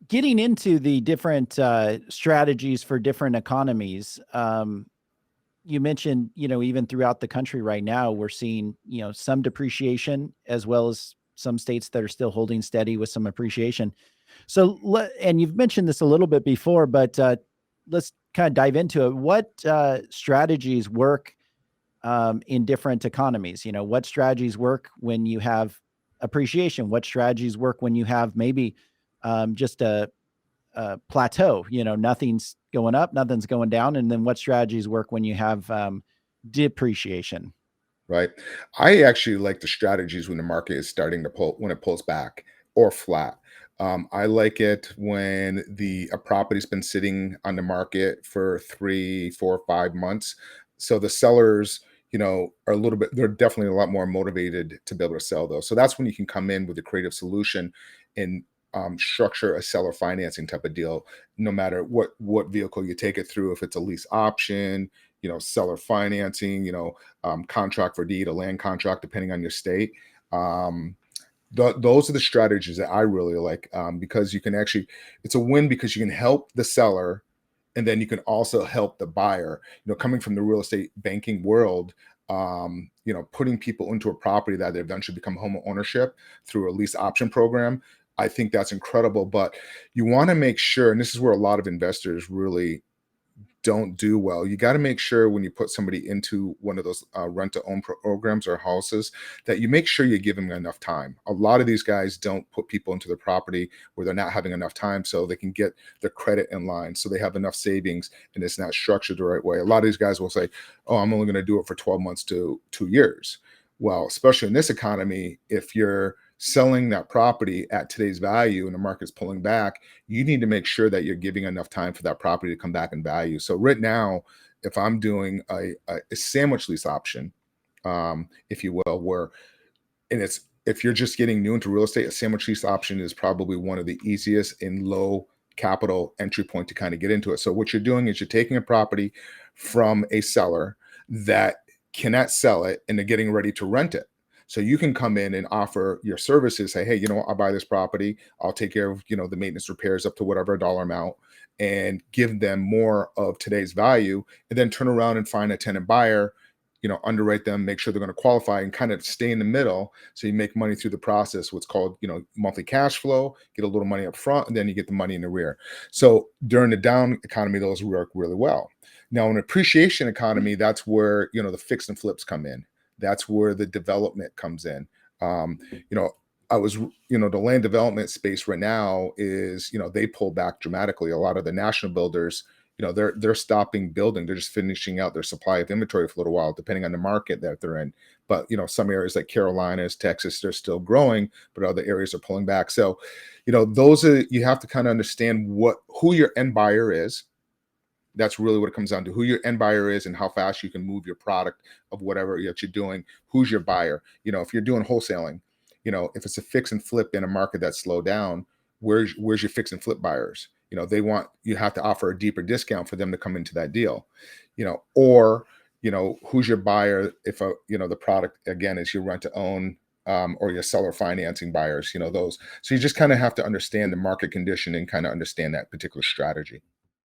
getting into the different strategies for different economies, you mentioned, even throughout the country right now, we're seeing, some depreciation as well as some states that are still holding steady with some appreciation. So, and you've mentioned this a little bit before, but let's kind of dive into it. What strategies work in different economies? What strategies work when you have appreciation? What strategies work when you have maybe just a plateau? Nothing's going up, nothing's going down. And then what strategies work when you have depreciation? Right. I actually like the strategies when the market is starting to pull, when it pulls back or flat. I like it when the a property's been sitting on the market for 3, 4, 5 months. So the sellers, are a little bit, they're definitely a lot more motivated to be able to sell those. So that's when you can come in with a creative solution and structure a seller financing type of deal, no matter what vehicle you take it through, if it's a lease option, seller financing, contract for deed, a land contract, depending on your state. Um, those are the strategies that I really like, because you can actually, it's a win because you can help the seller and then you can also help the buyer. Coming from the real estate banking world, putting people into a property that they eventually become home ownership through a lease option program. I think that's incredible, but you want to make sure, and this is where a lot of investors really don't do well. You got to make sure when you put somebody into one of those rent to own programs or houses that you make sure you give them enough time. A lot of these guys don't put people into the property where they're not having enough time so they can get their credit in line, so they have enough savings and it's not structured the right way. A lot of these guys will say, oh, I'm only going to do it for 12 months to 2 years. Well, especially in this economy, if you're selling that property at today's value and the market's pulling back, you need to make sure that you're giving enough time for that property to come back in value. So right now, if I'm doing a sandwich lease option, if you will, where, and it's, if you're just getting new into real estate, a sandwich lease option is probably one of the easiest and low capital entry point to kind of get into it. So what you're doing is you're taking a property from a seller that cannot sell it and they're getting ready to rent it. So you can come in and offer your services, say, hey, I'll buy this property. I'll take care of, the maintenance repairs up to whatever dollar amount and give them more of today's value, and then turn around and find a tenant buyer, underwrite them, make sure they're going to qualify and kind of stay in the middle. So you make money through the process, what's called, monthly cash flow, get a little money up front, and then you get the money in the rear. So during the down economy, those work really well. Now, in appreciation economy, that's where, the fix and flips come in. That's where the development comes in. I was, the land development space right now is, they pull back dramatically. A lot of the national builders, they're stopping building. They're just finishing out their supply of inventory for a little while, depending on the market that they're in. But, some areas like Carolinas, Texas, they're still growing, but other areas are pulling back. So, those are, you have to kind of understand who your end buyer is. That's really what it comes down to, who your end buyer is and how fast you can move your product of whatever that you're doing. Who's your buyer? If you're doing wholesaling, if it's a fix and flip in a market that's slowed down, where's your fix and flip buyers? You have to offer a deeper discount for them to come into that deal, or, who's your buyer if, the product, again, is your rent to own, or your seller financing buyers, those. So you just kind of have to understand the market condition and kind of understand that particular strategy.